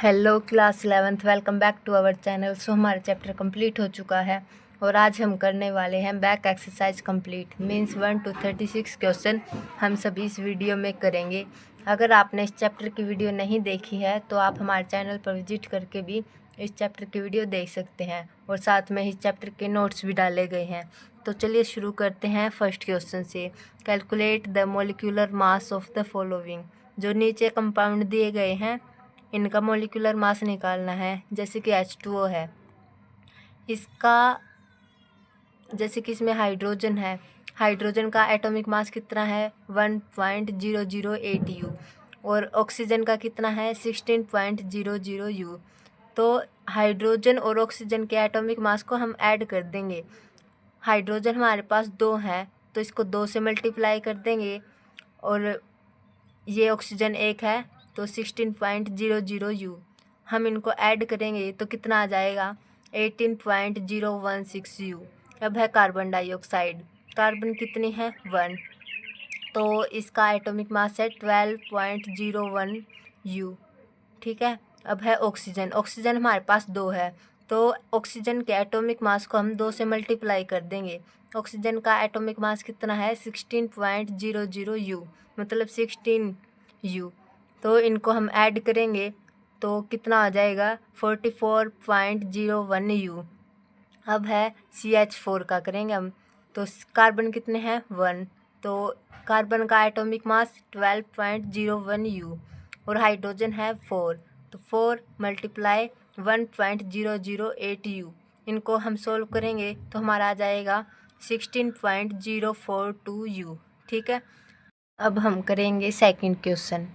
Hello class 11th, welcome back to our channel. So हमारा chapter complete हो चुका है और आज हम करने वाले हैं back exercise complete means 1 to 36 question हम सभी इस वीडियो में करेंगे। अगर आपने इस चैप्टर की वीडियो नहीं देखी है तो आप हमारे चैनल पर विजिट करके भी इस चैप्टर की वीडियो देख सकते हैं और साथ में इस चैप्टर के नोट्स भी डाले गए हैं। तो चलिए शुरू करते हैं फर्स्ट क्वेश्चन से। Calculate the molecular mass of the following. जो नीचे कंपाउंड दिए गए हैं इनका मोलिकुलर मास निकालना है। जैसे कि H2O है, इसका जैसे कि इसमें हाइड्रोजन है, हाइड्रोजन का एटॉमिक मास कितना है 1.008 U और ऑक्सीजन का कितना है 16.00 U। तो हाइड्रोजन और ऑक्सीजन के एटॉमिक मास को हम ऐड कर देंगे। हाइड्रोजन हमारे पास 2 है तो इसको 2 से मल्टीप्लाई कर देंगे और ये ऑक्सीजन 1 है तो 16.00 U। हम इनको ऐड करेंगे तो कितना आ जाएगा 18.016 U। अब है कार्बन डाइऑक्साइड, कार्बन कितनी है 1 तो इसका एटॉमिक मास है 12.01 U। ठीक है। अब है ऑक्सीजन, ऑक्सीजन हमारे पास 2 है तो ऑक्सीजन के एटॉमिक मास को हम 2 से मल्टीप्लाई कर देंगे। ऑक्सीजन का एटॉमिक मास कितना है 16.00 U मतलब 16 U। तो इनको हम ऐड करेंगे तो कितना आ जाएगा 44.01 U। अब है CH4 का करेंगे हम तो कार्बन कितने हैं 1 तो कार्बन का एटॉमिक मास 12.01 U और हाइड्रोजन है 4 तो 4 मल्टीप्लाई 1.008 U। इनको हम सोल्व करेंगे तो हमारा आ जाएगा 16.042 U। ठीक है। अब हम करेंगे second question.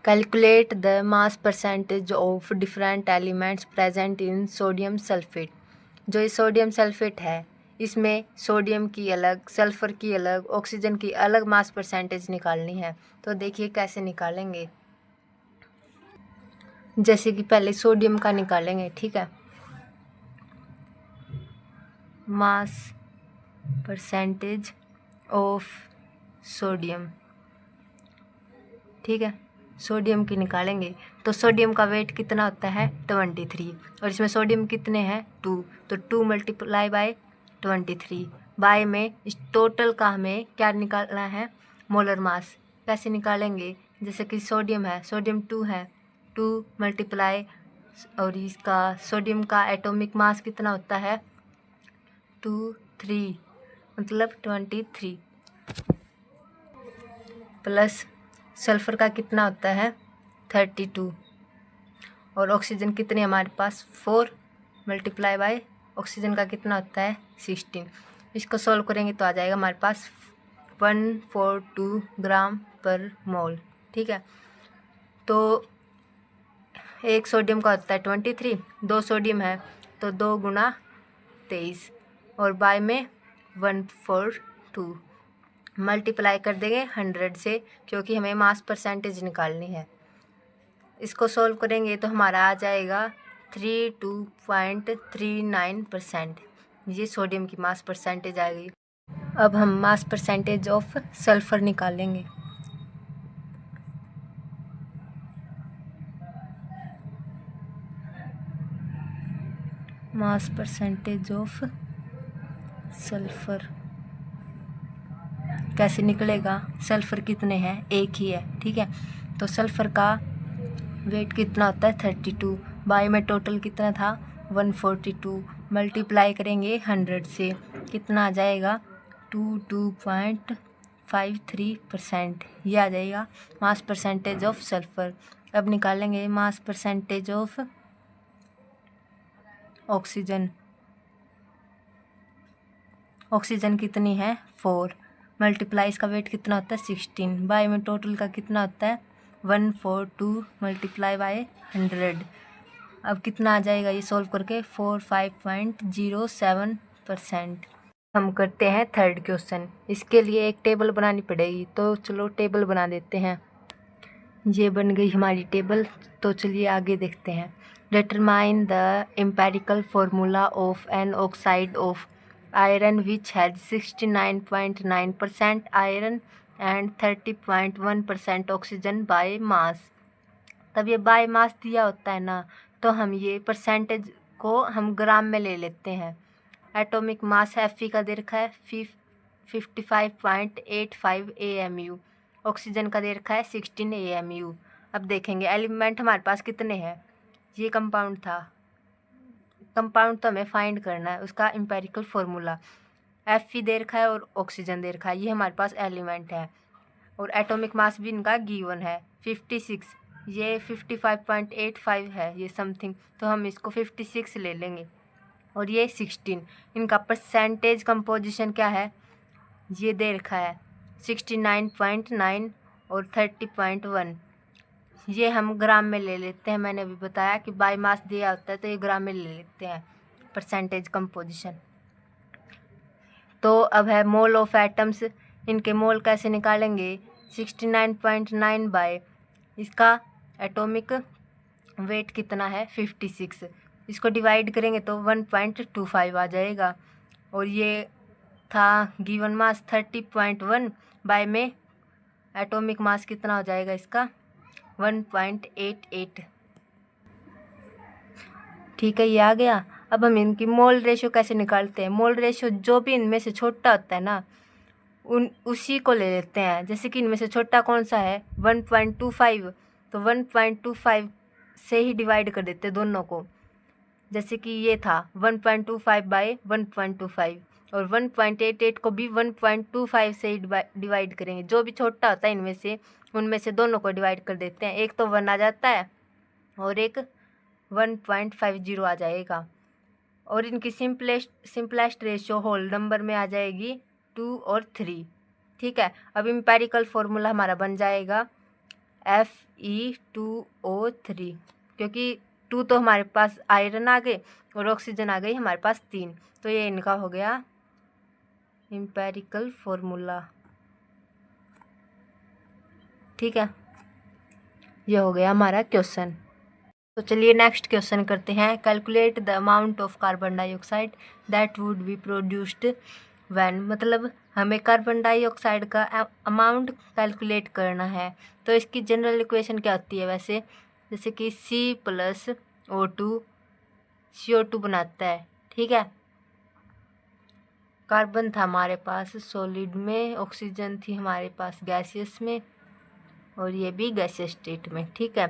Calculate the mass percentage of different elements present in sodium sulphate. जो ये सोडियम सल्फेट है इसमें सोडियम की अलग, सल्फ़र की अलग, ऑक्सीजन की अलग मास परसेंटेज निकालनी है। तो देखिए कैसे निकालेंगे। जैसे कि पहले सोडियम का निकालेंगे। ठीक है, मास परसेंटेज ऑफ सोडियम। ठीक है, सोडियम की निकालेंगे तो सोडियम का वेट कितना होता है 23 और इसमें सोडियम कितने हैं 2 तो 2 मल्टीप्लाई बाय 23 बाय में इस टोटल का हमें क्या निकालना है मोलर मास। कैसे निकालेंगे, जैसे कि सोडियम है, सोडियम 2 है, 2 मल्टीप्लाई और इसका सोडियम का एटॉमिक मास कितना होता है 3 मतलब 23 प्लस सल्फ़र का कितना होता है 32 और ऑक्सीजन कितनी हमारे पास 4 मल्टीप्लाई बाय ऑक्सीजन का कितना होता है 16। इसको सॉल्व करेंगे तो आ जाएगा हमारे पास 142 ग्राम पर मोल। ठीक है, तो एक सोडियम का होता है 23, 2 सोडियम है तो 2 गुना 23 और बाय में 142 मल्टीप्लाई कर देंगे 100 से क्योंकि हमें मास परसेंटेज निकालनी है। इसको सॉल्व करेंगे तो हमारा आ जाएगा 32.39%। ये सोडियम की मास परसेंटेज आ गई। अब हम मास परसेंटेज ऑफ सल्फ़र निकालेंगे। मास परसेंटेज ऑफ सल्फ़र कैसे निकलेगा, सल्फ़र कितने हैं एक ही है। ठीक है, तो सल्फ़र का वेट कितना होता है 32 बाय में टोटल कितना था 142 मल्टीप्लाई करेंगे 100 से कितना आ जाएगा 22.53%। ये आ जाएगा मास परसेंटेज ऑफ सल्फ़र। अब निकालेंगे mass percentage of oxygen. Oxygen कितनी है 4 मल्टीप्लाई इसका वेट कितना होता है 16 बाय में टोटल का कितना होता है 142 मल्टीप्लाई बाय 100। अब कितना आ जाएगा ये सॉल्व करके 45.07%। हम करते हैं थर्ड क्वेश्चन। इसके लिए एक टेबल बनानी पड़ेगी तो चलो टेबल बना देते हैं। ये बन गई हमारी टेबल, तो चलिए आगे देखते हैं। Determine the empirical formula of an oxide of iron which has 69.9% iron and 30.1% oxygen by mass. तब ये बाय मास दिया होता है ना, तो हम ये परसेंटेज को हम ग्राम में ले लेते हैं। एटॉमिक मास Fe का दे रखा है 55.85 AMU, ऑक्सीजन का दे रखा है 16 AMU। अब देखेंगे एलिमेंट हमारे पास कितने हैं। ये कंपाउंड था, कंपाउंड तो हमें फाइंड करना है, उसका एम्पिरिकल फॉर्मूला Fe दे रखा है और ऑक्सीजन दे रखा है, ये हमारे पास एलिमेंट है। और एटॉमिक मास भी इनका गिवन है 56, ये 55.85 है ये समथिंग, तो हम इसको 56 ले लेंगे। और ये 16, इनका परसेंटेज कंपोजिशन क्या है ये दे रखा है 69.9 और 30.1। ये हम ग्राम में ले लेते हैं, मैंने अभी बताया कि बाय मास दिया होता है तो ये ग्राम में ले लेते हैं परसेंटेज कंपोजिशन। तो अब है मोल ऑफ एटम्स, इनके मोल कैसे निकालेंगे 69.9 बाय इसका एटॉमिक वेट कितना है 56, इसको डिवाइड करेंगे तो 1.25 आ जाएगा। और ये था गिवन मास 30.1 बाय में एटॉमिक मास कितना हो जाएगा इसका 1.88। ठीक है, ये आ गया। अब हम इनकी मोल रेशियो कैसे निकालते हैं। मोल रेशियो जो भी इनमें से छोटा होता है ना उसी को ले लेते हैं। जैसे कि इनमें से छोटा कौन सा है 1.25, तो 1.25 से ही डिवाइड कर देते हैं दोनों को। जैसे कि ये था 1.25 बाय 1.25 और 1.88 को भी 1.25 से ही डिवाइड करेंगे। जो भी छोटा होता है इनमें से उनमें से दोनों को डिवाइड कर देते हैं। एक तो 1 आ जाता है और एक 1.50 आ जाएगा। और इनकी सिंपलेस्ट रेशियो होल नंबर में आ जाएगी 2 और 3। ठीक है, अब एम्पिरिकल फॉर्मूला हमारा बन जाएगा Fe2O3, क्योंकि 2 तो हमारे पास आयरन आ गए और ऑक्सीजन आ गई हमारे पास 3, तो ये इनका हो गया एम्पिरिकल फॉर्मूला। ठीक है, ये हो गया हमारा क्वेश्चन। तो चलिए नेक्स्ट क्वेश्चन करते हैं। Calculate the amount of carbon dioxide that would be produced when, मतलब हमें कार्बन डाइऑक्साइड का अमाउंट कैलकुलेट करना है। तो इसकी जनरल इक्वेशन क्या होती है वैसे, जैसे कि C+O2 CO2 बनाता है। ठीक है, कार्बन था हमारे पास सॉलिड में, ऑक्सीजन थी हमारे पास गैसियस में और ये भी गैसियस स्टेट में। ठीक है,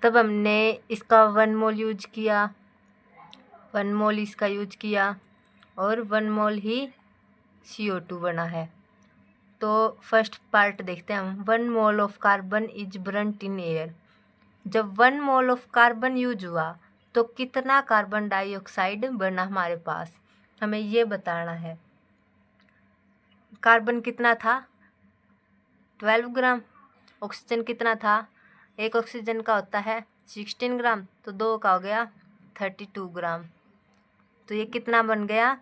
तब हमने इसका 1 मोल यूज किया, 1 मोल इसका यूज किया और 1 मोल ही CO2 बना है। तो फर्स्ट पार्ट देखते हैं हम। 1 mole of carbon is burnt in air. जब 1 मोल ऑफ कार्बन यूज हुआ तो कितना कार्बन डाइऑक्साइड बना हमारे पास, हमें ये बताना है। कार्बन कितना था 12 ग्राम, ऑक्सीजन कितना था, एक ऑक्सीजन का होता है 16 ग्राम, तो 2 का हो गया 32 ग्राम। तो ये कितना बन गया,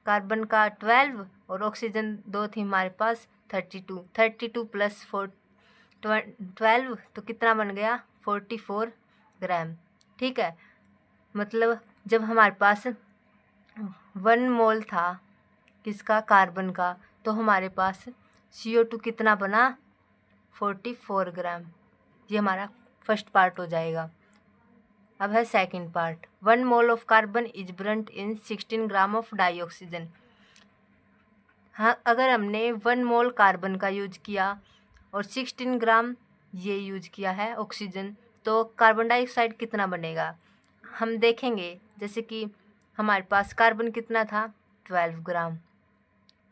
कार्बन का 12 और ऑक्सीजन 2 थी हमारे पास 32, 32 प्लस 12 तो कितना बन गया 44 ग्राम। ठीक है, मतलब जब हमारे पास 1 मोल था किसका कार्बन का, तो हमारे पास CO2 कितना बना 44 ग्राम। ये हमारा फर्स्ट पार्ट हो जाएगा। अब है second part. 1 mole of carbon is burnt in 16 gram of dioxygen. हाँ, अगर हमने 1 मोल कार्बन का यूज किया और 16 ग्राम ये यूज किया है ऑक्सीजन, तो कार्बन डाइऑक्साइड कितना बनेगा हम देखेंगे। जैसे कि हमारे पास कार्बन कितना था 12 ग्राम,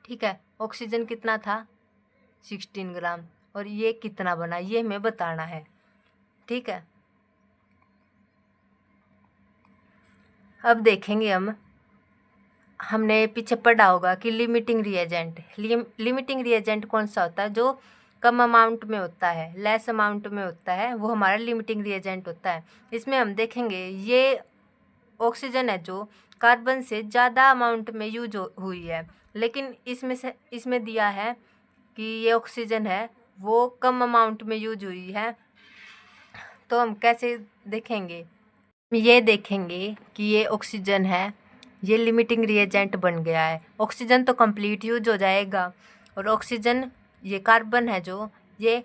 ठीक है, ऑक्सीजन कितना था 16 ग्राम, और ये कितना बना ये हमें बताना है। ठीक है, अब देखेंगे हमने पीछे पढ़ा होगा कि लिमिटिंग रिएजेंट कौन सा होता है, जो कम अमाउंट में होता है, लेस अमाउंट में होता है, वो हमारा लिमिटिंग रिएजेंट होता है। इसमें हम देखेंगे ये ऑक्सीजन है जो कार्बन से ज़्यादा अमाउंट में यूज हुई है, लेकिन इसमें दिया है कि ये ऑक्सीजन है वो कम अमाउंट में यूज हुई है। तो हम कैसे देखेंगे, ये देखेंगे कि ये ऑक्सीजन है, ये लिमिटिंग रिएजेंट बन गया है। ऑक्सीजन तो कंप्लीट यूज हो जाएगा और ऑक्सीजन ये कार्बन है जो ये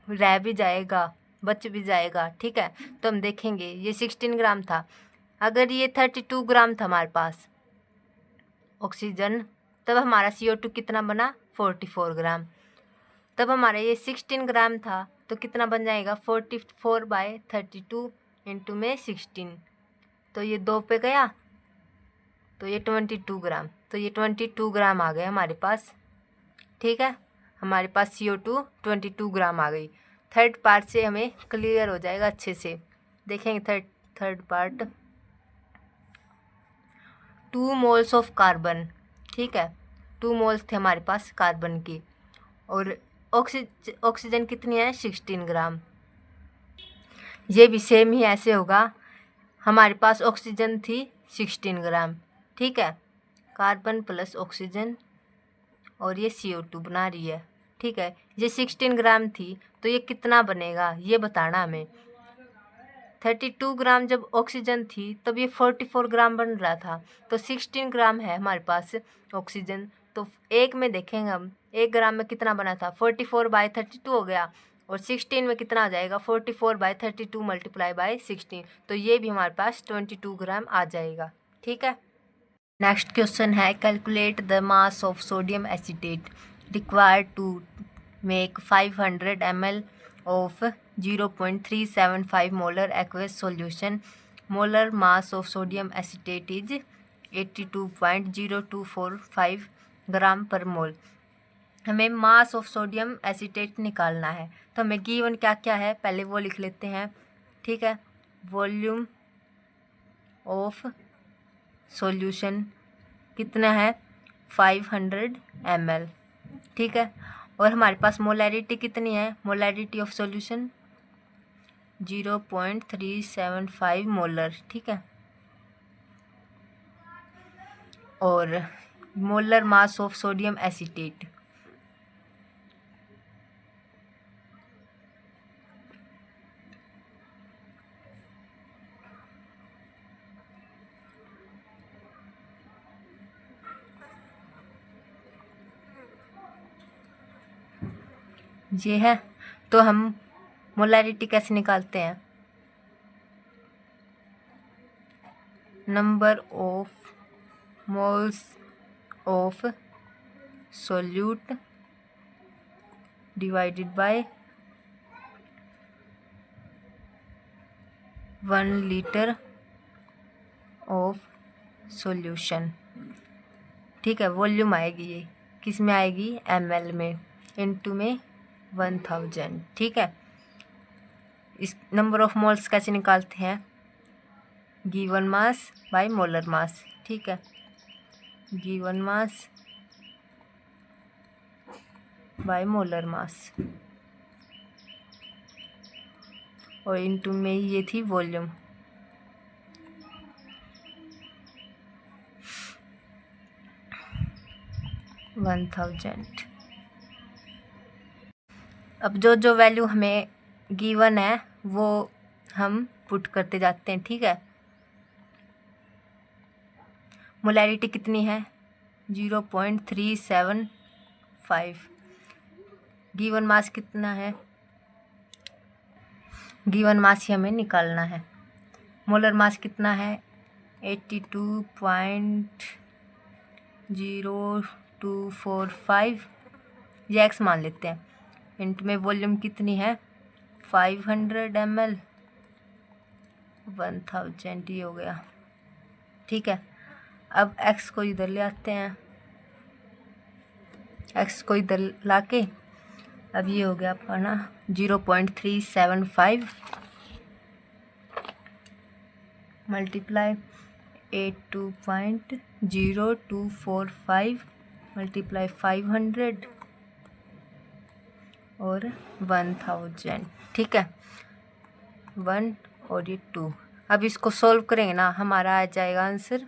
रह भी जाएगा बच भी जाएगा। ठीक है, तो हम देखेंगे ये 16 ग्राम था, अगर ये 32 ग्राम था हमारे पास ऑक्सीजन, तब हमारा CO2 कितना बना 44 ग्राम। तब हमारा ये 16 ग्राम था तो कितना बन जाएगा 44/32 इंटू में 16, तो ये 2 पे गया तो ये 22 ग्राम, तो ये 22 ग्राम आ गए हमारे पास। ठीक है, हमारे पास CO2 22 ग्राम आ गई। थर्ड पार्ट से हमें क्लियर हो जाएगा अच्छे से, देखेंगे third part. 2 moles of carbon, ठीक है, 2 मोल्स थे हमारे पास कार्बन की, और ऑक्सीजन कितनी है 16 ग्राम। ये भी सेम ही ऐसे होगा, हमारे पास ऑक्सीजन थी 16 ग्राम, ठीक है, कार्बन प्लस ऑक्सीजन और ये CO2 बना रही है। ठीक है, ये 16 ग्राम थी तो ये कितना बनेगा ये बताना हमें। 32 ग्राम जब ऑक्सीजन थी तब ये 44 ग्राम बन रहा था, तो 16 ग्राम है हमारे पास ऑक्सीजन, तो एक में देखेंगे हम 1 ग्राम में कितना बना था 44/32 हो गया, और 16 में कितना आ जाएगा 44/32 मल्टीप्लाई बाय 16, तो ये भी हमारे पास 22 ग्राम आ जाएगा। ठीक है, नेक्स्ट क्वेश्चन है calculate the mass of sodium acetate required to make 500 ml of 0.375 molar aqueous solution. Molar mass of sodium acetate is 82.0245 gram per mole. हमें मास ऑफ सोडियम एसिटेट निकालना है, तो हमें गिवन क्या क्या है पहले वो लिख लेते हैं। ठीक है, वॉल्यूम ऑफ सॉल्यूशन कितना है 500 ml। ठीक है, और हमारे पास मोलैरिटी कितनी है, मोलैरिटी ऑफ सॉल्यूशन 0.375 मोलर। ठीक है, और molar mass of sodium acetate ये है, तो हम मोलैरिटी कैसे निकालते हैं, number of moles of solute divided by 1 litre of solution. ठीक है, वॉल्यूम आएगी ये किस में आएगी ml में, इनटू में 1000। ठीक है, इस नंबर ऑफ मोल्स कैसे निकालते हैं, given mass by molar mass. ठीक है, given mass by molar mass, और इनटू में ये थी वॉल्यूम। अब जो जो वैल्यू हमें गिवन है वो हम पुट करते जाते हैं। ठीक है, मोलैरिटी कितनी है 0.375, गिवन मास कितना है, गिवन मास ही हमें निकालना है। मोलर मास कितना है 82.0245, ये एक्स मान लेते हैं, इनटू में वॉल्यूम कितनी है 500 ml 1000, ये हो गया। ठीक है, अब एक्स को इधर ले आते हैं, एक्स को इधर ला के अब ये हो गया अपना 0.375 मल्टीप्लाई 82.0245 मल्टीप्लाई 500 और 1000। ठीक है, 1 और ये 2। अब इसको सॉल्व करेंगे ना, हमारा आ जाएगा आंसर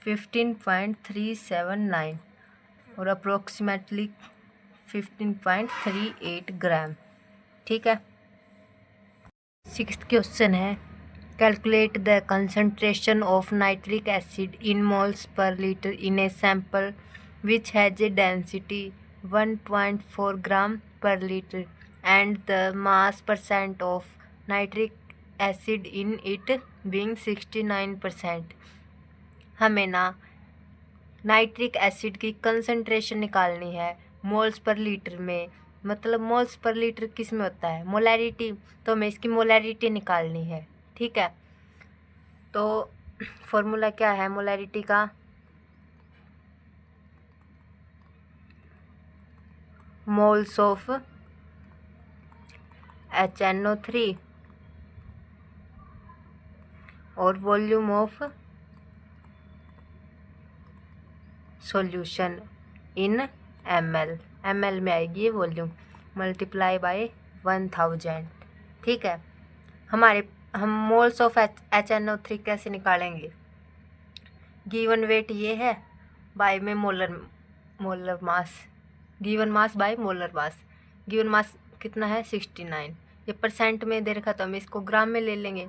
15.379 और अप्रोक्सीमेटली 15.38 ग्राम। ठीक है, 6th क्वेश्चन है calculate the concentration of nitric acid in moles per litre in a sample which has a density 1.4 ग्राम पर litre and the mass percent of nitric acid in it being 69%। हमें ना nitric acid की concentration निकालनी है moles per litre में। मतलब moles per litre किस में होता है? मोलैरिटी। तो हमें इसकी मोलैरिटी निकालनी है। ठीक है, तो फॉर्मूला क्या है मोलैरिटी का? मोल्स ऑफ HNO3 और volume of solution in ml में आएगी ये वॉल्यूम, मल्टीप्लाई बाय 1000। ठीक है, हम मोल्स ऑफ HNO3 कैसे निकालेंगे? गिवन वेट ये है बाय में molar mass, given mass by molar mass. Given mass कितना है? 69। ये परसेंट में दे रखा तो हम इसको ग्राम में ले लेंगे।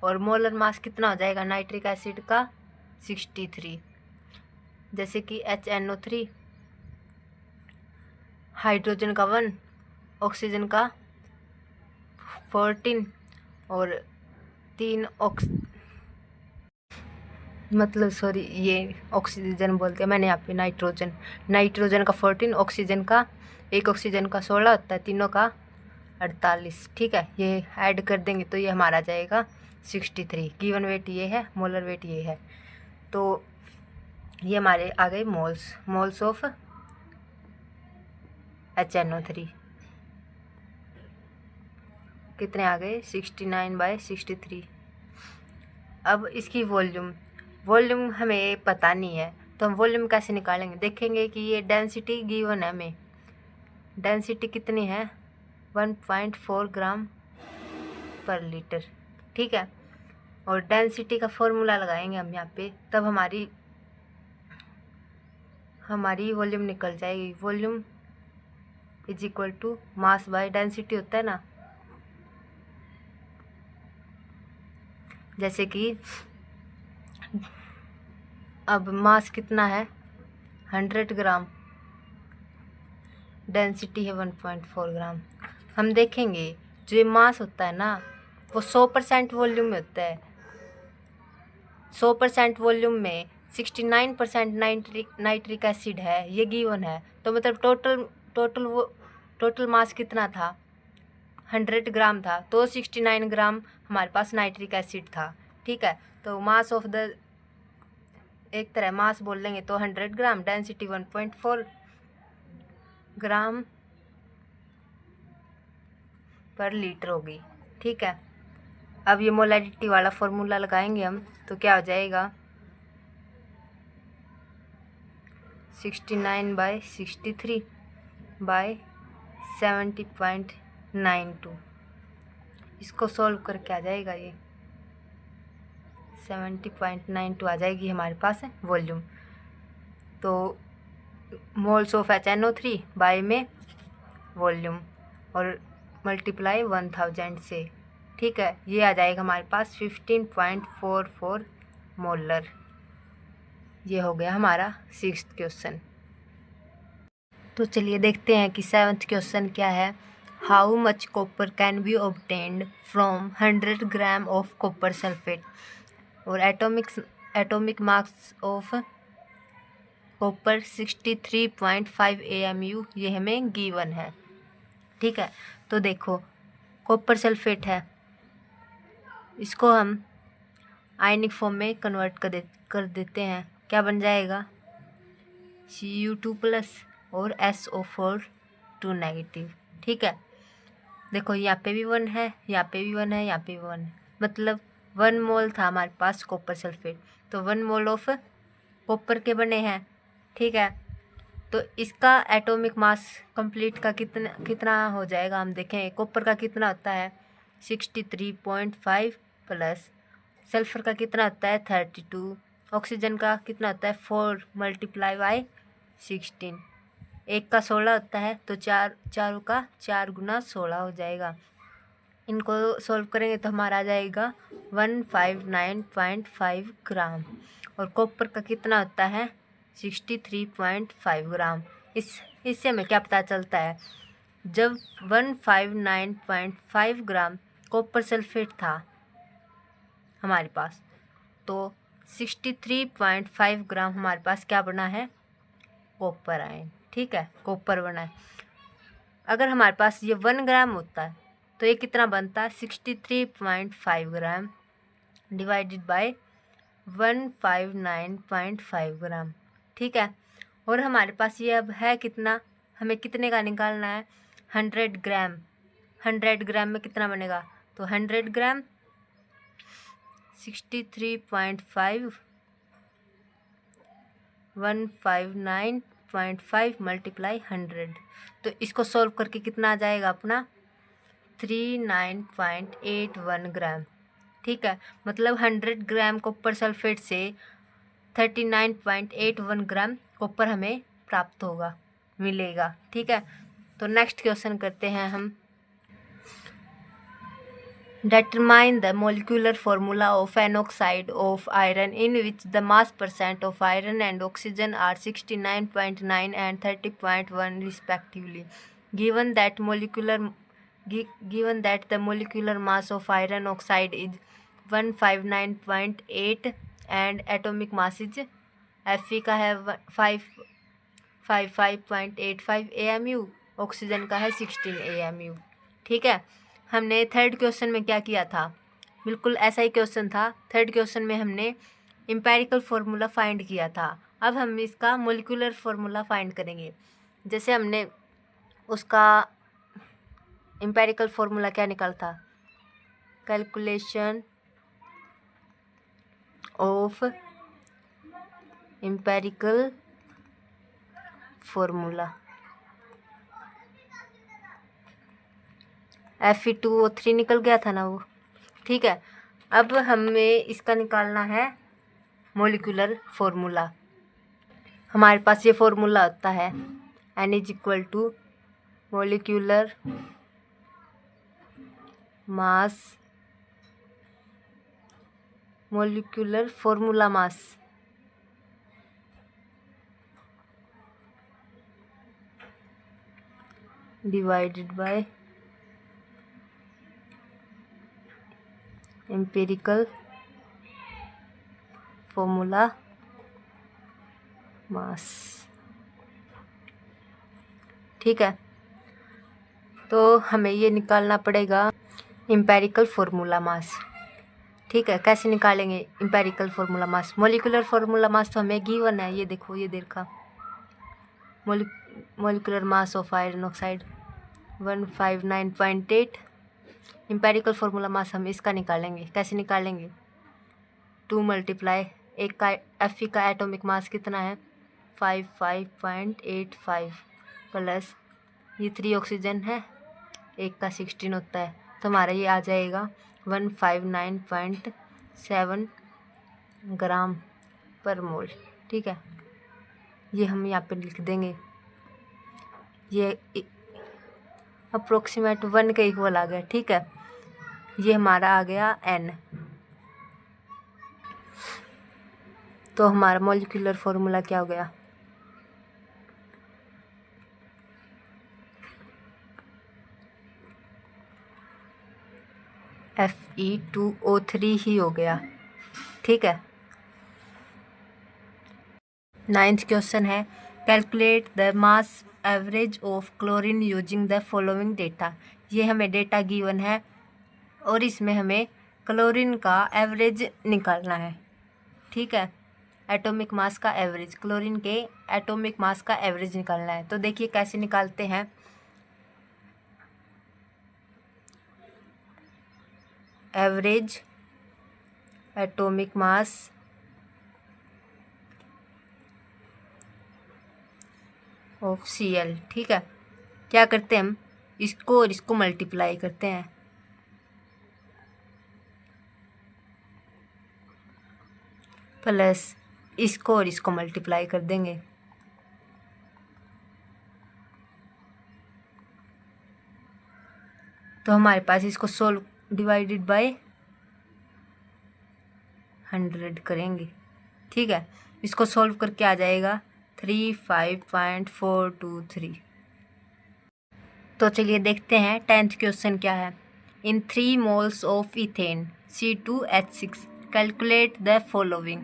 और मोलर मास कितना हो जाएगा नाइट्रिक एसिड का? 63। जैसे कि HNO3 हाइड्रोजन का 1, ऑक्सीजन का 14 और 3 ये ऑक्सीजन बोलते हैं, मैंने यहाँ पे नाइट्रोजन का 14, ऑक्सीजन का 16 होता है, तीनों का 48। ठीक है, ये ऐड कर देंगे तो ये हमारा जाएगा 63। गिवन वेट ये है, मोलर वेट ये है। तो ये हमारे आ गए मोल्स ऑफ HNO3 कितने आ गए? 69/63। अब इसकी वॉल्यूम हमें पता नहीं है तो हम वॉल्यूम कैसे निकालेंगे? देखेंगे कि ये डेंसिटी गिवन है हमें। डेंसिटी कितनी है? 1.4 ग्राम पर लीटर। ठीक है, और डेंसिटी का फॉर्मूला लगाएंगे हम यहाँ पे, तब हमारी वॉल्यूम निकल जाएगी। Volume is equal to mass by density होता है ना। जैसे कि अब मास कितना है? 100 ग्राम, डेंसिटी है 1.4 ग्राम। हम देखेंगे जो ये मास होता है ना वो 100% वॉल्यूम में होता है। 100% वॉल्यूम में 69% नाइट्रिक एसिड है, ये गिवन है। तो मतलब टोटल मास कितना था? 100 ग्राम था, तो 69 ग्राम हमारे पास नाइट्रिक एसिड था। ठीक है, तो मास ऑफ द एक तरह मास बोल लेंगे तो 100 ग्राम, डेंसिटी 1.4 ग्राम पर लीटर होगी। ठीक है, अब ये मोलैरिटी वाला फॉर्मूला लगाएंगे हम तो क्या हो जाएगा? 69/63 बाय 70.92। इसको सॉल्व करके आ जाएगा ये 70.92 आ जाएगी हमारे पास है वॉल्यूम। तो मोल्स ऑफ HNO3 बाय में वॉल्यूम और मल्टीप्लाई 1000 से। ठीक है, ये आ जाएगा हमारे पास 15.44 मोलर। ये हो गया हमारा 6th क्वेश्चन। तो चलिए देखते हैं कि 7th क्वेश्चन क्या है। How much copper can be obtained from 100 gram of copper sulphate. और atomic mass of copper 63.5 AMU ये हमें गिवन है। ठीक है, तो देखो कॉपर सल्फेट है, इसको हम आयनिक फॉर्म में कन्वर्ट कर देते हैं। क्या बन जाएगा? Cu2+ और SO4 2 नेगेटिव। ठीक है, देखो यहाँ पे भी 1 है, यहाँ पे भी 1 है, यहाँ पे भी 1 है। मतलब 1 मोल था हमारे पास कॉपर सल्फेट, तो 1 मोल ऑफ कॉपर के बने हैं। ठीक है, तो इसका एटॉमिक मास कंप्लीट का कितना हो जाएगा? हम देखें कॉपर का कितना होता है 63.5 प्लस सल्फर का कितना होता है 32, ऑक्सीजन का कितना होता है 4 मल्टीप्लाई बाय 16। एक का 16 होता है तो चारों का 4 गुना 16 हो जाएगा। इनको सॉल्व करेंगे तो हमारा आ जाएगा 159.5 ग्राम। और कॉपर का कितना होता है 63.5 ग्राम। इससे हमें क्या पता चलता है? जब 159.5 ग्राम कॉपर सल्फेट था हमारे पास, तो 63.5 ग्राम हमारे पास क्या बना है, कॉपर आयन। ठीक है, कॉपर बना है। अगर हमारे पास ये 1 ग्राम होता है तो ये कितना बनता है, 63.5 ग्राम डिवाइडेड बाय 159.5 ग्राम। ठीक है, और हमारे पास ये अब है कितना, हमें कितने का निकालना है, 100 ग्राम। 100 ग्राम में कितना बनेगा, तो 100 ग्राम 63.5 159.5 मल्टीप्लाई 100, तो इसको सॉल्व करके कितना आ जाएगा अपना, 39.81 ग्राम। ठीक है, मतलब 100 ग्राम कॉपर सल्फेट से 39.81 ग्राम कॉपर हमें प्राप्त होगा, मिलेगा। ठीक है, तो नेक्स्ट क्वेश्चन करते हैं हम। Determine the molecular formula of an oxide of iron in which the mass percent of iron and oxygen are 69.9 and 30.1 respectively. Given that the molecular mass of iron oxide is 159.8 and atomic mass is Fe का है 55.85 AMU, oxygen का है 16 AMU। ठीक है, हमने third question में क्या किया था, बिल्कुल ऐसा ही क्वेश्चन था। थर्ड क्वेश्चन में हमने एम्पिरिकल फार्मूला फाइंड किया था। अब हम इसका मोलिकुलर फार्मूला फाइंड करेंगे। जैसे हमने उसका एम्पिरिकल फार्मूला क्या निकाला था, calculation of empirical formula Fe2O3 निकल गया था ना वो। ठीक है, अब हमें इसका निकालना है मोलिकुलर फार्मूला। हमारे पास ये फार्मूला होता है N is equal to molecular mass, molecular formula mass divided by empirical formula mass. ठीक है, तो हमें ये निकालना पड़ेगा एम्पिरिकल फार्मूला मास। ठीक है, कैसे निकालेंगे एम्पिरिकल फार्मूला मास, मोलिकुलर फार्मूला मास तो हमें गिवन है, ये देखो, ये देखा, molecular mass of iron oxide 159.8। Empirical formula मास हम इसका निकालेंगे। कैसे निकालेंगे, 2 मल्टीप्लाई, एक का Fe का एटॉमिक मास कितना है 55.85 प्लस ये 3 ऑक्सीजन है, एक का 16 होता है, तो हमारा ये आ जाएगा 159.7 ग्राम पर मोल। ठीक है, ये हम यहाँ पे लिख देंगे, ये अप्रोक्सीमेट 1 के इक्वल आ गया। ठीक है, ये हमारा आ गया N। तो हमारा मोलिकुलर फार्मूला क्या हो गया, Fe2O3 ही हो गया। ठीक है, 9th क्वेश्चन है, calculate the mass average of chlorine using the following data. ये हमें डेटा गिवन है और इसमें हमें क्लोरीन का एवरेज निकालना है। ठीक है, एटॉमिक मास का एवरेज, क्लोरीन के एटॉमिक मास का एवरेज निकालना है। तो देखिए कैसे निकालते हैं, average atomic mass of Cl। ठीक है, क्या करते हैं हम, इसको और इसको मल्टीप्लाई करते हैं, प्लस इसको और इसको मल्टीप्लाई कर देंगे, तो हमारे पास इसको सोल्व डिवाइडेड बाय 100 करेंगे। ठीक है, इसको सोल्व करके आ जाएगा 35.423। तो चलिए देखते हैं 10th क्वेश्चन क्या है। In 3 moles of ethane C2H6 calculate the following: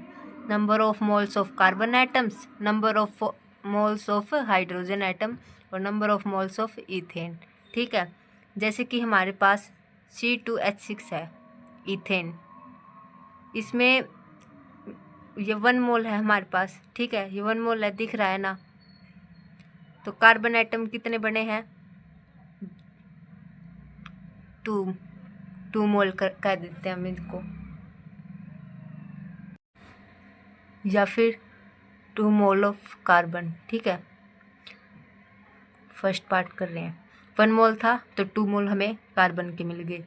number of moles of carbon atoms, number of moles of hydrogen atom और number of moles of ethane. ठीक है, जैसे कि हमारे पास C2H6 है इथेन, इसमें ये 1 मोल है हमारे पास। ठीक है, ये 1 मोल है, दिख रहा है ना। तो कार्बन एटम कितने बने हैं? 2 मोल कह देते हैं हम इसको, या फिर 2 मोल ऑफ कार्बन। ठीक है, फर्स्ट पार्ट कर रहे हैं। 1 मोल था तो 2 मोल हमें कार्बन के मिल गए।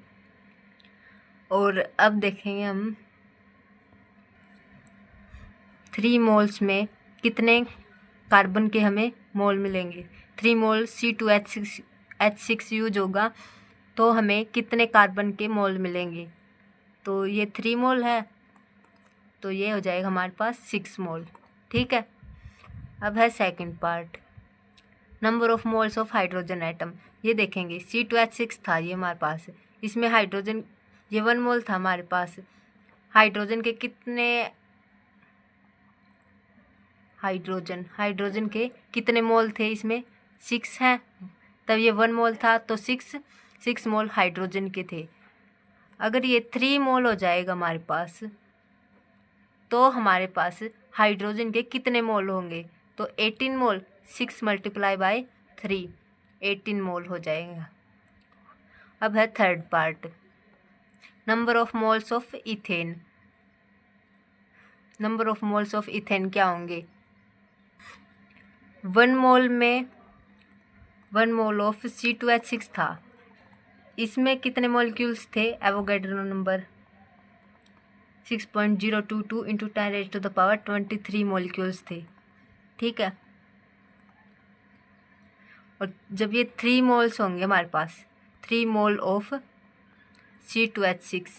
और अब देखेंगे हम 3 मोल्स में कितने कार्बन के हमें मोल मिलेंगे। 3 मोल C2H6 यूज होगा तो हमें कितने कार्बन के मोल मिलेंगे। तो ये 3 मोल है तो ये हो जाएगा हमारे पास 6 मोल। ठीक है, अब है second part, number of moles of hydrogen atom. ये देखेंगे C2H6 था ये हमारे पास, इसमें हाइड्रोजन ये 1 मोल था हमारे पास। हाइड्रोजन के कितने हाइड्रोजन के कितने मोल थे इसमें? 6 हैं। तब ये 1 मोल था तो 6 मोल हाइड्रोजन के थे। अगर ये 3 मोल हो जाएगा हमारे पास तो हमारे पास हाइड्रोजन के कितने मोल होंगे? तो 18 मोल, 6 मल्टीप्लाई बाय 3, 18 मोल हो जाएगा। अब है third part, number of moles of ethane. Number of moles of ethane क्या होंगे? 1 मोल में 1 मोल ऑफ C2H6 था, इसमें कितने मॉलिक्यूल्स थे? एवोगैड्रो नंबर 6.022 इंटू 10⁻23 मॉलिक्यूल्स थे। ठीक है, और जब ये 3 मोल्स होंगे हमारे पास, 3 मोल ऑफ C2H6,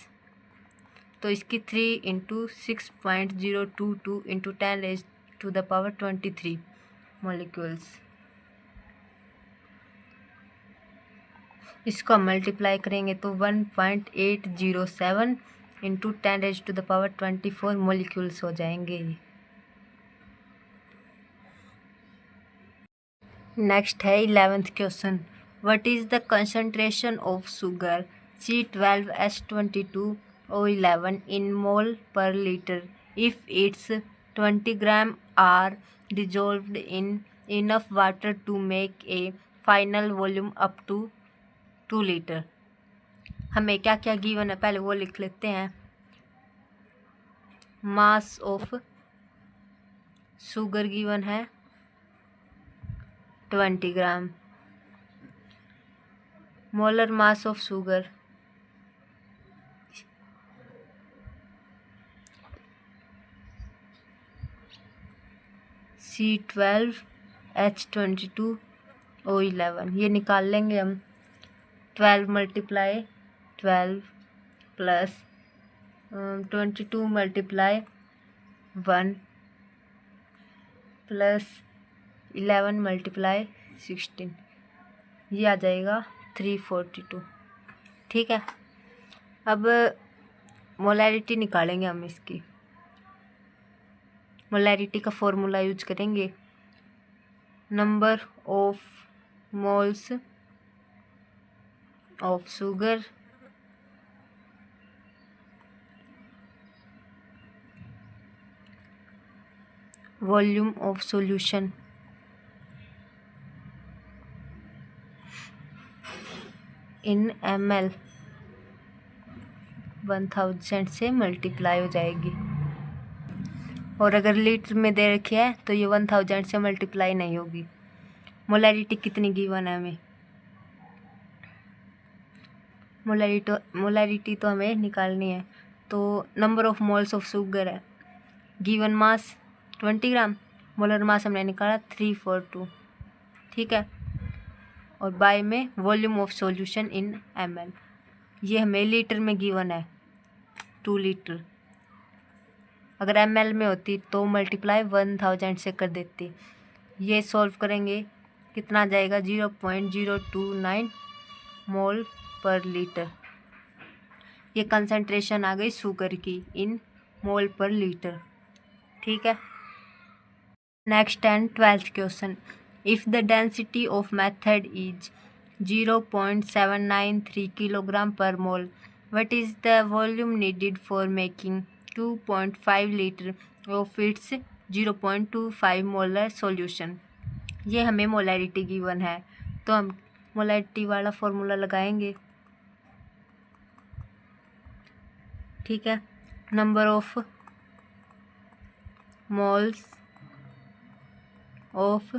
तो इसकी 3 इंटू 6.022 इंटू 10⁻23 मॉलिक्यूल्स, इसको हम मल्टीप्लाई करेंगे तो 1.807 इंटू 10⁻24 मॉलिक्यूल्स हो जाएंगे। नेक्स्ट है 11th question, what is the concentration of sugar C12H22O11 in mole per litre if its 20 gram are dissolved in enough water to make a final volume up to 2 litre. हमें क्या क्या given है पहले वो लिख लेते हैं। मास ऑफ शुगर गिवन है 20 gram, molar mass of sugar C12H22O11, ये निकाल लेंगे हम। 12 multiply 12 plus 22 multiply 1 plus 11 multiply 16, ये आ जाएगा 342। ठीक है, अब मोलैरिटी निकालेंगे हम इसकी। मोलैरिटी का फॉर्मूला यूज करेंगे, number of moles of sugar volume of solution in ml 1000 से मल्टीप्लाई हो जाएगी। और अगर लीटर में दे रखी है तो ये 1000 से मल्टीप्लाई नहीं होगी। मोलैरिटी कितनी गिवन है हमें? मोलैरिटी तो हमें निकालनी है। तो number of moles of sugar है, गिवन मास 20 ग्राम, मोलर मास हमने निकाला 342। ठीक है, और बाय में volume of solution in ml, ये हमें लीटर में गिवन है 2 लीटर। अगर ml में होती तो मल्टीप्लाई 1000 से कर देती। ये सॉल्व करेंगे कितना आ जाएगा 0.029 मोल पर लीटर। ये कंसंट्रेशन आ गई शुगर की इन मोल पर लीटर। ठीक है। Next and 12th question, if the density of method is 0.793 kilogram पर मोल, what is the volume needed for making 2.5 litre of its 0.25 molar solution. ये हमें मोलैरिटी गिवन है, तो हम मोलैरिटी वाला फॉर्मूला लगाएंगे। ठीक है। Number of moles of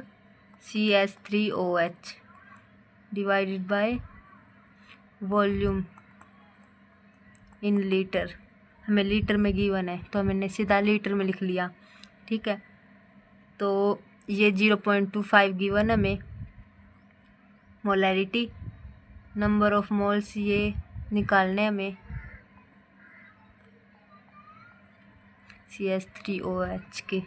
CH3OH divided by volume in litre. हमें लीटर में गिवन है तो हमने सीधा लीटर में लिख लिया। ठीक है। तो ये 0.25 गिवन हमें मोलैरिटी। नंबर ऑफ मोल्स ये निकालने हमें CH3OH के,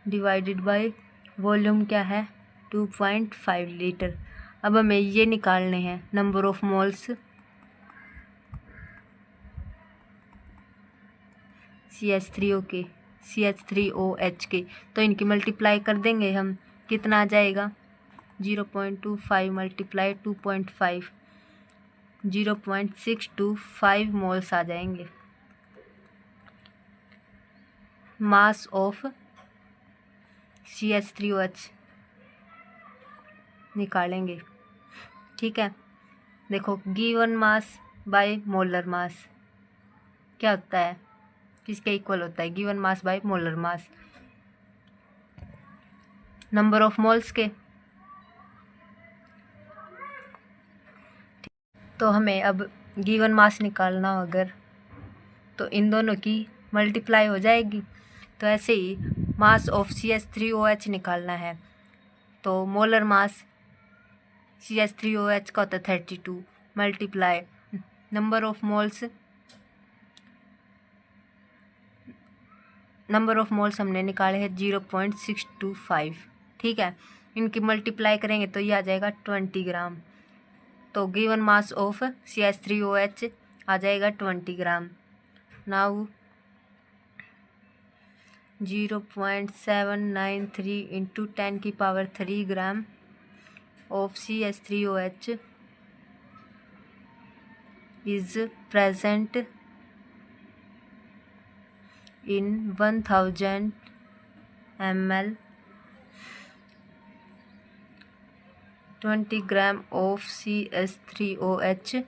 डिवाइडेड बाय वॉल्यूम क्या है 2.5 लीटर। अब हमें ये निकालने हैं नंबर ऑफ मोल्स CH3OH के, तो इनकी मल्टीप्लाई कर देंगे हम। कितना आ जाएगा 0.25 मल्टीप्लाई 2.5, 0.625 मोल्स आ जाएंगे। मास ऑफ CH3OH निकालेंगे। ठीक है। देखो given mass by molar mass क्या होता है, किसके इक्वल होता है, given mass by molar mass, number of moles के। तो हमें अब गिवन मास निकालना हो अगर, तो इन दोनों की मल्टीप्लाई हो जाएगी। तो ऐसे ही मास ऑफ CH3OH निकालना है, तो मोलर मास CH3OH का होता है 32 मल्टीप्लाई नंबर ऑफ मोल्स हमने निकाले हैं 0.625। ठीक है। इनकी मल्टीप्लाई करेंगे तो ये आ जाएगा 20 ग्राम। तो गिवन मास ऑफ CH3OH आ जाएगा 20 gram. Now 0.793 into 10⁻³ gram of CH3OH is present in 1000 ml. 20 gram of CH3OH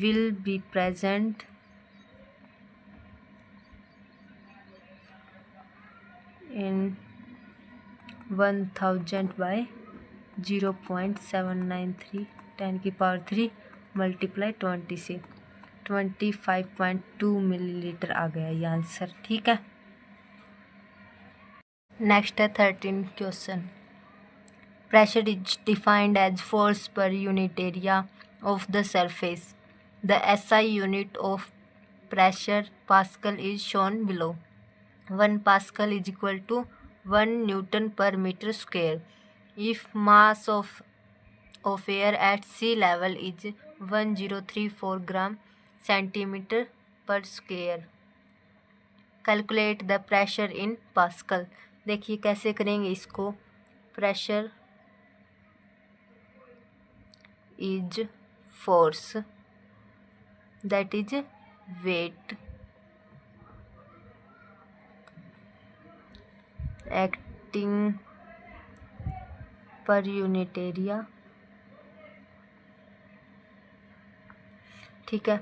will be present in 1000 by 0.793 10⁻³ multiply 20 से 25.2 मिलीलीटर आ गया ये आंसर। ठीक है। नेक्स्ट है 13 question, pressure is defined as force per unit area of the surface. The SI unit of pressure pascal is shown below. 1 pascal is equal to 1 newton per metre square. If mass of air at sea level is 1034 gram centimeter per square. Calculate the pressure in Pascal. देखिए कैसे करेंगे इसको। Pressure is force that is weight acting per unit area. ठीक है।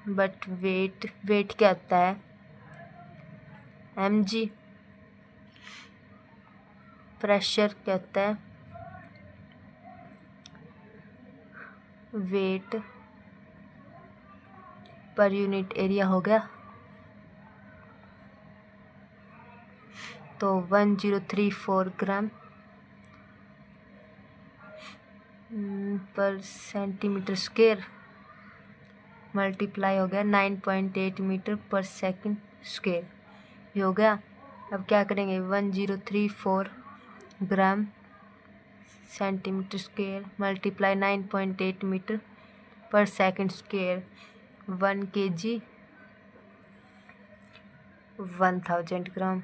But wait क्या होता है mg। Pressure क्या होता है वेट पर यूनिट एरिया हो गया। तो 1034 ग्राम पर सेंटीमीटर स्क्वायर मल्टीप्लाई हो गया 9.8 मीटर पर सेकंड स्क्वायर। ये हो गया। अब क्या करेंगे 1034 gram centimetre square multiply 9.8 metre per second square 1 kg 1000 gram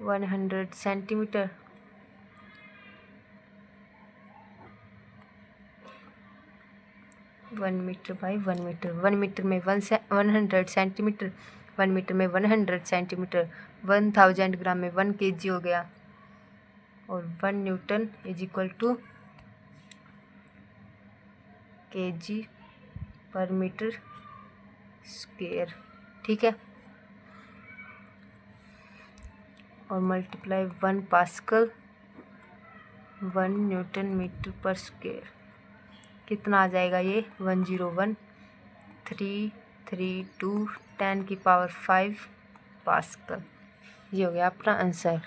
100 centimetre 1 metre by 1 metre 1 metre में 100 सेंटीमीटर 1 मीटर में 100 सेंटीमीटर 1000 ग्राम में 1 kg हो गया और 1 newton is equal to kg per metre square. ठीक है, और multiply 1 pascal 1 newton metre per square कितना आ जाएगा ये 101,332 10⁵ पास्कल। ये हो गया अपना आंसर।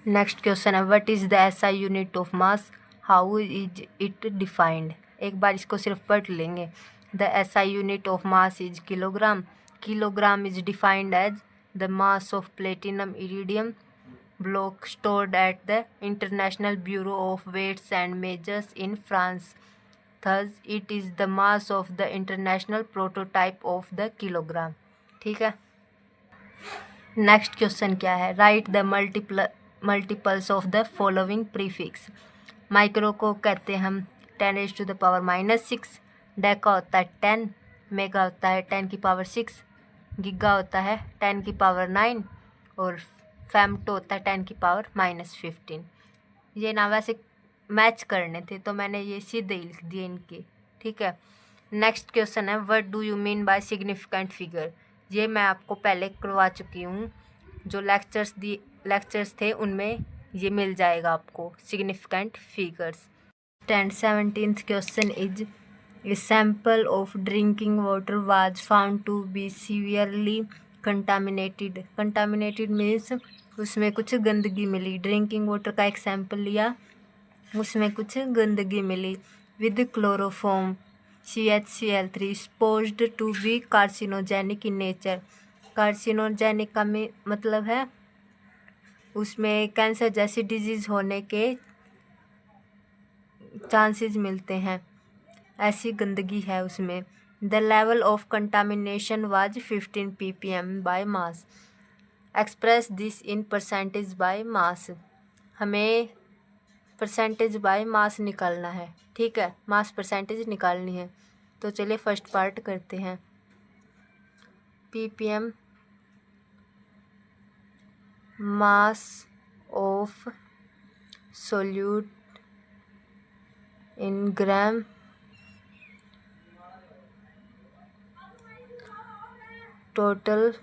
नेक्स्ट क्वेश्चन है what is the SI unit of mass, how is it defined. एक बार इसको सिर्फ पढ़ लेंगे। The SI unit of mass is kilogram. Kilogram is defined as the mass of platinum iridium block stored at the International Bureau of Weights and Measures in France. Thus, it is the mass of the international prototype of the kilogram. ठीक है, next question क्या है, right the multiples of the following prefix. Micro को कहते हैं हम 10⁻⁻⁻6, डेका होता है 10, मेगा होता है 10⁻⁶, गीगा होता है 10⁻⁹ और फेम्टो होता है 10⁻⁻15। ये ना वैसे मैच करने थे तो मैंने ये सीधे लिख दिए इनके। ठीक है, नेक्स्ट क्वेश्चन है what do you mean by significant figure. ये मैं आपको पहले करवा चुकी हूँ, जो लेक्चर्स थे उनमें ये मिल जाएगा आपको significant figures. 17th question is a sample of drinking water was found to be severely contaminated. Contaminated means उसमें कुछ गंदगी मिली। ड्रिंकिंग वाटर का एक सैंपल लिया, उसमें कुछ गंदगी मिली। With chloroform CHCl3 supposed to be carcinogenic in nature. Carcinogenic का मतलब है उसमें कैंसर जैसी डिजीज़ होने के चांसेस मिलते हैं, ऐसी गंदगी है उसमें। The level of contamination was 15 ppm by mass. Express this in percentage by mass. हमें परसेंटेज बाय मास निकालना है। ठीक है, मास परसेंटेज निकालनी है। तो चलिए फर्स्ट पार्ट करते हैं। ppm mass of solute in gram total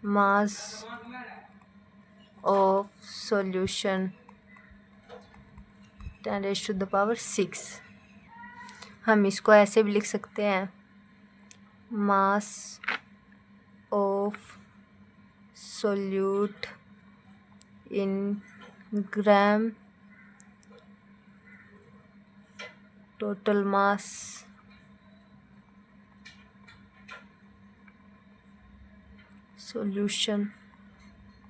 mass of solution 10⁻⁶। हम इसको ऐसे भी लिख सकते हैं, mass of solute in gram total mass solution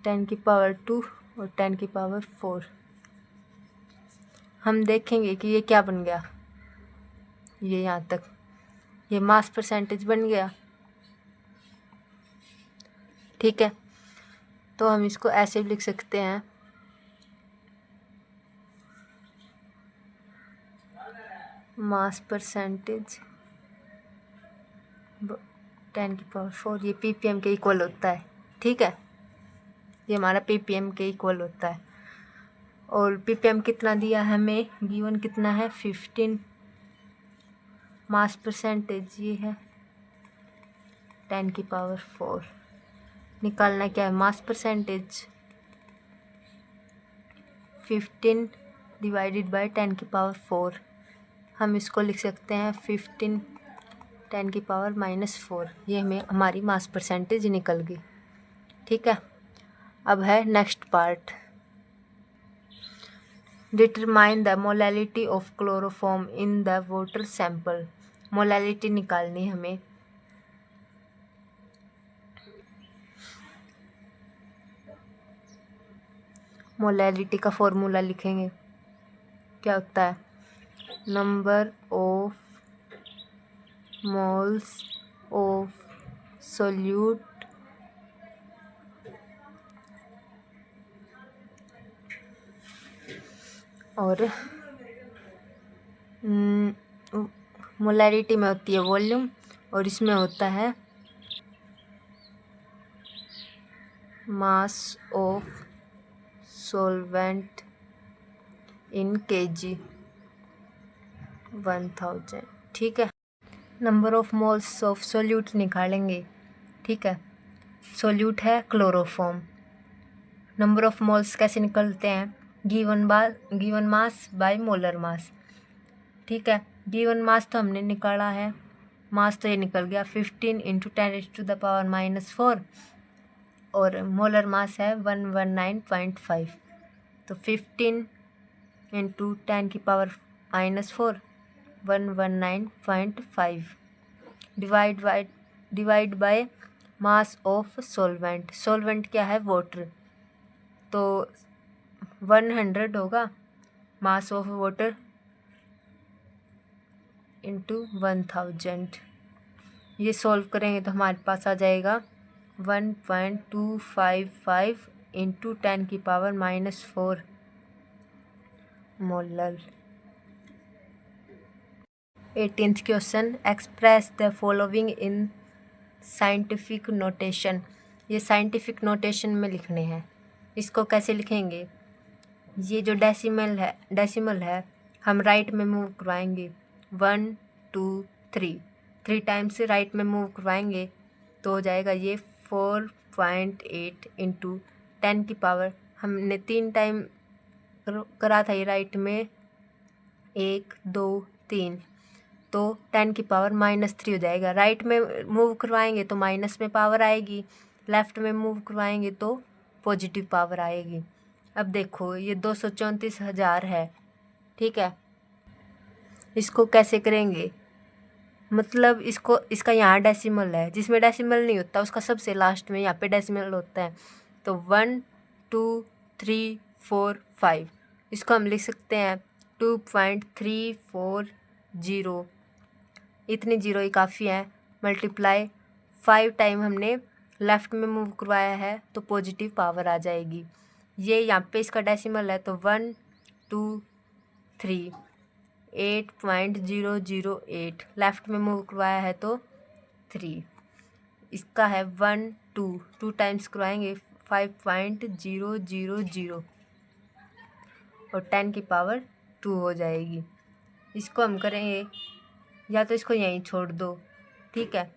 10⁻² और 10⁻⁴। हम देखेंगे कि ये क्या बन गया, ये यहाँ तक ये मास परसेंटेज बन गया। ठीक है, तो हम इसको ऐसे भी लिख सकते हैं, मास परसेंटेज 10⁻⁴। ये ppm के इक्वल होता है। ठीक है, ये हमारा ppm के इक्वल होता है। और ppm कितना दिया है हमें, गिवन कितना है 15। मास परसेंटेज ये है 10⁻⁴। निकालना क्या है, मास परसेंटेज 15 डिवाइडेड बाय 10⁻⁴। हम इसको लिख सकते हैं 15 10⁻⁻⁴। ये हमें हमारी मास परसेंटेज निकल गई। ठीक है, अब है next part, determine the molality of chloroform in the water sample. Molality निकालनी हमें। मोलैलिटी का फॉर्मूला लिखेंगे, क्या होता है, number of moles of solute और मोलैरिटी में होती है वॉल्यूम और इसमें होता है mass of solvent in KG 1000। ठीक है, number of moles of solute निकालेंगे। ठीक है, सोल्यूट है क्लोरोफॉर्म। नंबर ऑफ मोल्स कैसे निकलते हैं, given mass by molar mass. ठीक है, गिवन मास तो हमने निकाला है, मास तो ये निकल गया 15 × 10⁻⁻⁴ और मोलर मास है 119.5। तो 15 × 10⁻⁻⁴ 119.5 divide by mass of solvent. Solvent क्या है, वाटर, तो 100 होगा मास ऑफ वाटर इंटू 1000। ये सॉल्व करेंगे तो हमारे पास आ जाएगा 1.255 × 10⁻⁻⁴ molar. 18th question, express the following in scientific notation. ये साइंटिफिक नोटेशन में लिखने हैं। इसको कैसे लिखेंगे, ये जो डेसिमल है हम राइट में मूव करवाएंगे 1 2 3 टाइम्स राइट में मूव करवाएंगे तो हो जाएगा ये 4.8 × 10⁻, हमने 3 टाइम करा था ये राइट में, 1 2 3, तो 10⁻³ हो जाएगा। राइट में मूव करवाएंगे तो माइनस में पावर आएगी, लेफ़्ट में मूव करवाएंगे तो पॉजिटिव पावर आएगी। अब देखो ये 234,000 है। ठीक है, इसको कैसे करेंगे, मतलब इसका यहाँ डेसिमल है, जिसमें डेसिमल नहीं होता उसका सबसे लास्ट में यहाँ पे डेसिमल होता है। तो 1 2 3 4 5, इसको हम लिख सकते हैं 2.340, इतनी जीरो ही काफ़ी है, मल्टीप्लाई 5 टाइम हमने लेफ़्ट में मूव करवाया है तो पॉजिटिव पावर आ जाएगी। ये यहाँ पे इसका डेसिमल है तो 1 2 3 8.008, लेफ़्ट में मूव करवाया है तो 3, इसका है 1 2 टाइम्स करवाएंगे 5.000 और 10⁻² हो जाएगी। इसको हम करेंगे, या तो इसको यहीं छोड़ दो। ठीक है,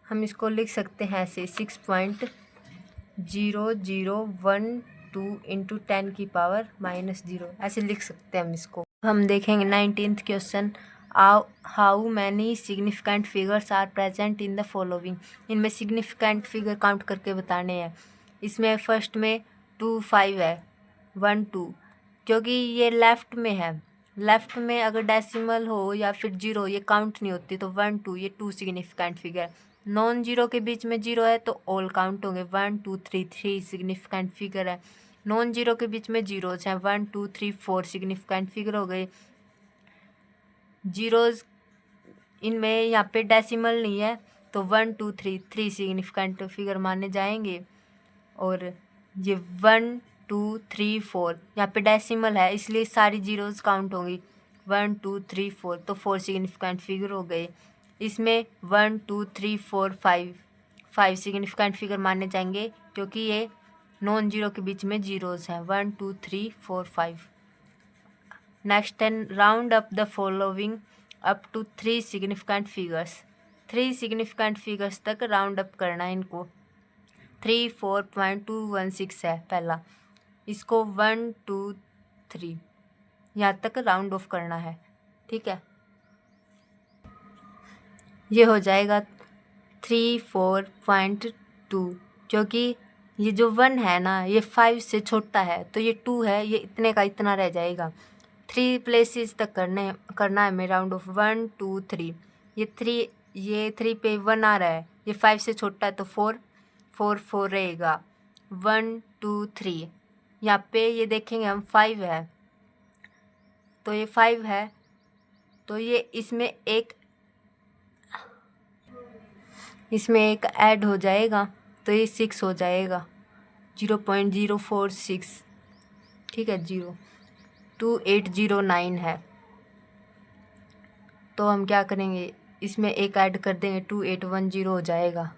हम इसको लिख सकते हैं ऐसे 6.0012 × 10⁻⁻0, ऐसे लिख सकते हैं हम इसको। हम देखेंगे 19th question, how many significant figures are present in the following. इनमें सिग्निफिकेंट फिगर काउंट करके बताने हैं। इसमें फर्स्ट में 2 5 है, 1 2, क्योंकि ये लेफ़्ट में है, लेफ़्ट में अगर डेसिमल हो या फिर जीरो ये काउंट नहीं होती, तो 1 2 ये 2 सिग्निफिकेंट फिगर। नॉन जीरो के बीच में जीरो है तो ऑल काउंट होंगे, 1 2 3 सिग्निफिकेंट फिगर है। नॉन जीरो के बीच में जीरोज हैं, 1 2 3 4 सिग्निफिकेंट फिगर हो गए। जीरोज इनमें यहाँ पे डेसिमल नहीं है तो 1 2 3 सिग्निफिकेंट फिगर माने जाएंगे। और ये 1 2 3 4 यहाँ पे डेसिमल है इसलिए सारी जीरोज काउंट होंगी, 1 2 3 4, तो 4 सिग्निफिकेंट फिगर हो गए। इसमें 1 2 3 4 5 सिग्निफिकेंट फिगर माने जाएंगे क्योंकि ये नॉन जीरो के बीच में जीरोज हैं, 1 2 3 4 5। Next 10, round up the following up to 3 significant figures. 3 significant figures तक राउंड अप करना है इनको। 34.216 है पहला, इसको 1 2 3 यहाँ तक राउंड ऑफ करना है। ठीक है, ये हो जाएगा 34.2, क्योंकि ये जो 1 है ना ये 5 से छोटा है तो ये 2 है, ये इतने का इतना रह जाएगा। 3 प्लेसेस तक करना है हमें राउंड ऑफ, 1 2 3, ये 3 पे 1 आ रहा है, ये 5 से छोटा है तो 4 4 4 रहेगा, 1 2 3 यहाँ पे ये देखेंगे हम 5 है, तो ये 5 है, तो ये इसमें एक ऐड हो जाएगा, तो ये 6 हो जाएगा, 0.046, ठीक है, 02809 है। तो हम क्या करेंगे, इसमें एक ऐड कर देंगे, 2810 हो जाएगा।